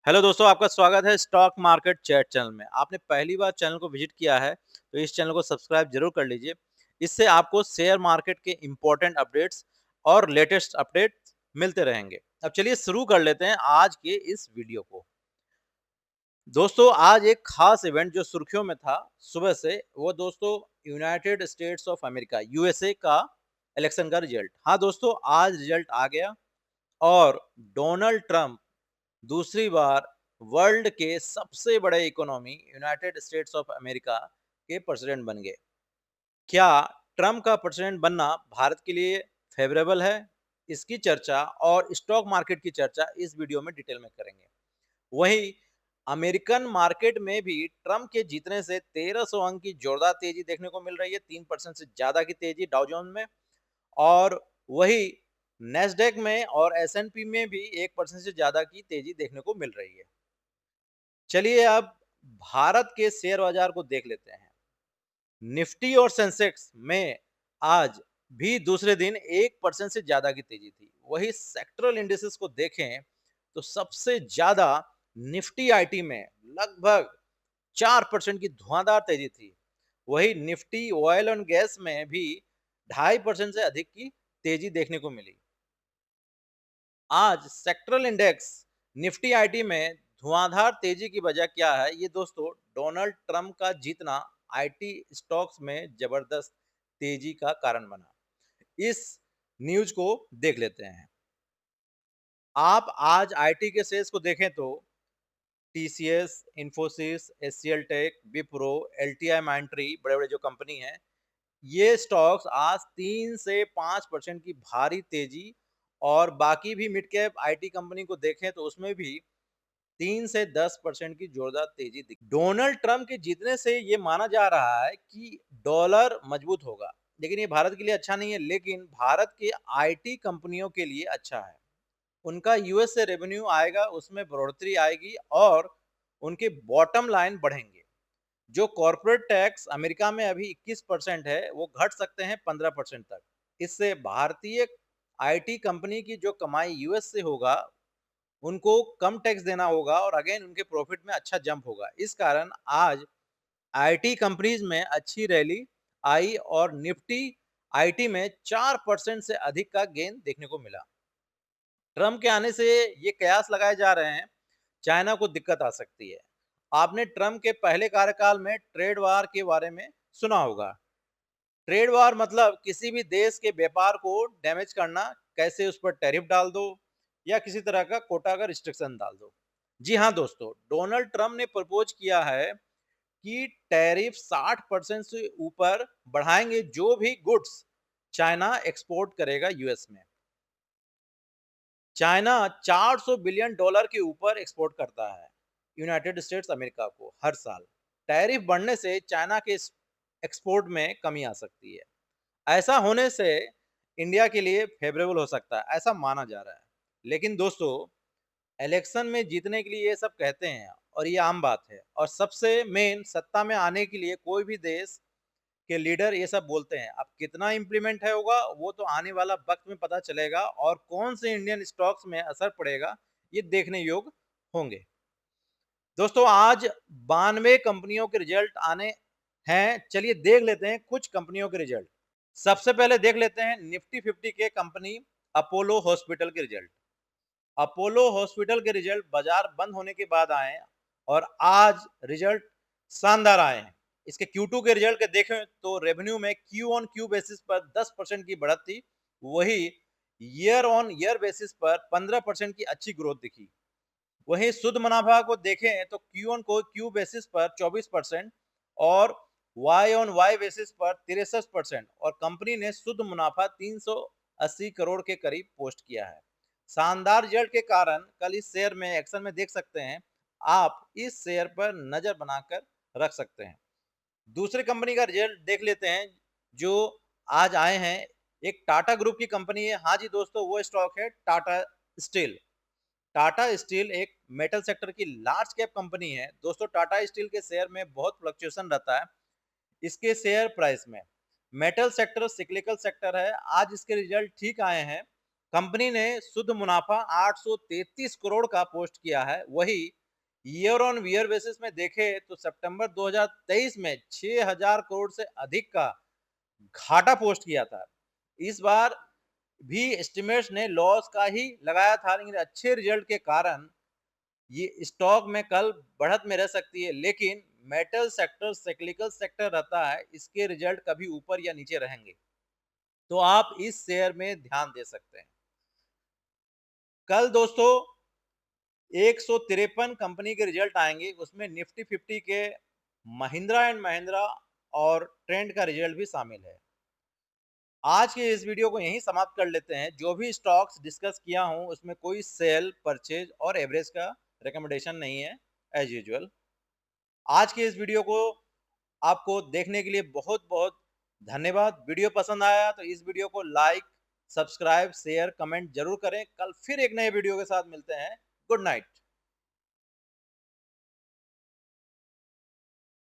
Hello दोस्तों, आपका स्वागत है स्टॉक मार्केट चैट चैनल में। आपने पहली बार चैनल को विज़िट किया है, तो इस चैनल को सब्सक्राइब ज़रूर कर लीजिए। इससे आपको शेयर मार्केट के इम्पोर्टेंट अपडेट्स और लेटेस्ट अपडेट्स मिलते रहेंगे। अब चलिए शुरू कर लेते हैं आज के इस वीडियो को। दोस्तों, आज एक खास इवेंट जो सुर्खियों में था सुबह से, वो दोस्तों United states of America USA का इलेक्शन का रिजल्ट। हाँ दोस्तों, आज रिजल्ट आ गया और डोनाल्ड ट्रंप दूसरी बार वर्ल्ड के सबसे बड़े economy United states of America के प्रेसिडेंट बन गए। क्या ट्रम्प का प्रेसिडेंट बनना भारत के लिए फेवरेबल है? इसकी चर्चा और स्टॉक मार्केट की चर्चा इस वीडियो में डिटेल में करेंगे। वहीं अमेरिकन मार्केट में भी ट्रम्प के जीतने से 1300 अंक की जोरदार तेजी देखने को मिल रही है, 3% से ज्यादा की तेजी डाउ जोन्स में। और वही नेस्डेक में और एसएनपी में भी 1% से ज्यादा की तेजी देखने को मिल रही है। चलिए अब भारत के शेयर बाजार को देख लेते हैं। निफ्टी और सेंसेक्स में आज भी दूसरे दिन 1% से ज्यादा की तेजी थी। वही सेक्टरल इंडिसेस को देखें तो सबसे ज्यादा निफ्टी आईटी में लगभग 4% की धुआंधार तेजी थी। वही निफ्टी ऑयल एंड गैस में भी 2.5% से अधिक की तेजी देखने को मिली। आज सेक्टरल इंडेक्स निफ्टी आईटी में धुआंधार तेजी की वजह क्या है? ये दोस्तों डोनाल्ड ट्रंप का जीतना आईटी स्टॉक्स में जबरदस्त तेजी का कारण बना। इस न्यूज को देख लेते हैं। आप आज आईटी के शेयर्स को देखें तो TCS, Infosys, HCL tech, Wipro, LTI Mindtree, बड़े बड़े जो कंपनी हैं, ये स्टॉक्स आज 3 से 5% की भारी तेजी। और बाकी भी मिड कैप आईटी कंपनी को देखें तो उसमें भी 3 से 10% की जोरदार तेजी दिखी। डोनाल्ड ट्रंप के जीतने से ये माना जा रहा है कि डॉलर मजबूत होगा, लेकिन ये भारत के लिए अच्छा नहीं है, लेकिन भारत के आईटी कंपनियों के लिए अच्छा है। उनका यूएस से रेवेन्यू आएगा, उसमें बढ़ोतरी आएगी और उनके बॉटम लाइन बढ़ेंगे। जो कॉर्पोरेट टैक्स अमेरिका में अभी 21% है, वो घट सकते हैं 15% तक। इससे भारतीय आईटी कंपनी की जो कमाई यूएस से होगा, उनको कम टैक्स देना होगा और अगेन उनके प्रॉफिट में अच्छा जंप होगा। इस कारण आज आईटी कंपनीज में अच्छी रैली आई और निफ्टी आईटी में 4% से अधिक का गेन देखने को मिला। ट्रम्प के आने से ये कयास लगाए जा रहे हैं, चाइना को दिक्कत आ सकती है। आपने ट्रम्प के पहले कार्यकाल में ट्रेड वार के बारे में सुना होगा। ट्रेड वार मतलब किसी भी देश के व्यापार को डैमेज करना, कैसे उस पर टैरिफ डाल दो या किसी तरह का कोटा का रिस्ट्रिक्शन डाल दो। जी हाँ दोस्तों, डोनाल्ड ट्रम्प ने प्रपोज किया है कि टैरिफ 60% से ऊपर बढ़ाएंगे जो भी गुड्स चाइना एक्सपोर्ट करेगा यूएस में। चाइना 400 बिलियन डॉलर के ऊपर एक्सपोर्ट करता है यूनाइटेड स्टेट्स अमेरिका को हर साल। टैरिफ बढ़ने से चाइना के एक्सपोर्ट में कमी आ सकती है। ऐसा होने से इंडिया के लिए फेवरेबल हो सकता है, ऐसा माना जा रहा है। लेकिन दोस्तों, इलेक्शन में जीतने के लिए ये सब कहते हैं और ये आम बात है, और सबसे मेन सत्ता में आने के लिए कोई भी देश के लीडर ये सब बोलते हैं। अब कितना इम्प्लीमेंट है होगा वो तो आने वाला वक्त में पता चलेगा, और कौन से इंडियन स्टॉक्स में असर पड़ेगा ये देखने योग्य होंगे। दोस्तों, आज 92 कंपनियों के रिजल्ट आने हैं। चलिए देख लेते हैं कुछ कंपनियों के रिजल्ट। सबसे पहले देख लेते हैं निफ्टी 50 के कंपनी अपोलो हॉस्पिटल के रिजल्ट। अपोलो हॉस्पिटल के रिजल्ट बाजार बंद होने के बाद आए हैं और आज रिजल्ट शानदार आए हैं। इसके Q2 के रिजल्ट के देखें तो रेवेन्यू में क्यू ऑन क्यू बेसिस पर 10% की बढ़त थी। वही ईयर ऑन ईयर बेसिस पर 15% की अच्छी ग्रोथ दिखी। वहीं शुद्ध मुनाफा को देखें तो क्यू ऑन को क्यू बेसिस पर 24% और वाई ऑन वाई बेसिस पर 63%, और कंपनी ने शुद्ध मुनाफा 380 करोड़ के करीब पोस्ट किया है। शानदार रिजल्ट के कारण कल इस शेयर में एक्शन में देख सकते हैं। आप इस शेयर पर नजर बनाकर रख सकते हैं। दूसरी कंपनी का रिजल्ट देख लेते हैं जो आज आए हैं। एक टाटा ग्रुप की कंपनी है। हाँ जी दोस्तों, वो स्टॉक है टाटा स्टील। टाटा स्टील एक मेटल सेक्टर की लार्ज कैप कंपनी है। दोस्तों, टाटा स्टील के शेयर में बहुत फ्लक्चुएशन रहता है इसके शेयर प्राइस में। मेटल सेक्टर सिक्लिकल सेक्टर है। आज इसके रिजल्ट ठीक आए हैं। कंपनी ने शुद्ध मुनाफा 833 करोड़ का पोस्ट किया है। वही ईयर ऑन ईयर बेसिस में देखें तो सितंबर 2023 में 6000 करोड़ से अधिक का घाटा पोस्ट किया था। इस बार भी एस्टिमेट्स ने लॉस का ही लगाया था, लेकिन अच्छे रिजल्ट के कारण ये स्टॉक में कल बढ़त में रह सकती है, लेकिन मेटल सेक्टर साइक्लिकल सेक्टर रहता है, इसके रिजल्ट कभी ऊपर या नीचे रहेंगे, तो आप इस शेयर में ध्यान दे सकते हैं। कल दोस्तों 153 कंपनी के रिजल्ट आएंगे, उसमें निफ्टी 50 के महिंद्रा एंड महिंद्रा और ट्रेंड का रिजल्ट भी शामिल है। आज के इस वीडियो को यहीं समाप्त कर लेते हैं। जो भी स्टॉक्स डिस्कस किया हूं उसमें कोई सेल, परचेज और एवरेज का रिकमेंडेशन नहीं है, एज यूजुअल। आज के इस वीडियो को आपको देखने के लिए बहुत बहुत धन्यवाद। वीडियो पसंद आया तो इस वीडियो को लाइक, सब्सक्राइब, शेयर, कमेंट जरूर करें। कल फिर एक नए वीडियो के साथ मिलते हैं। Good night.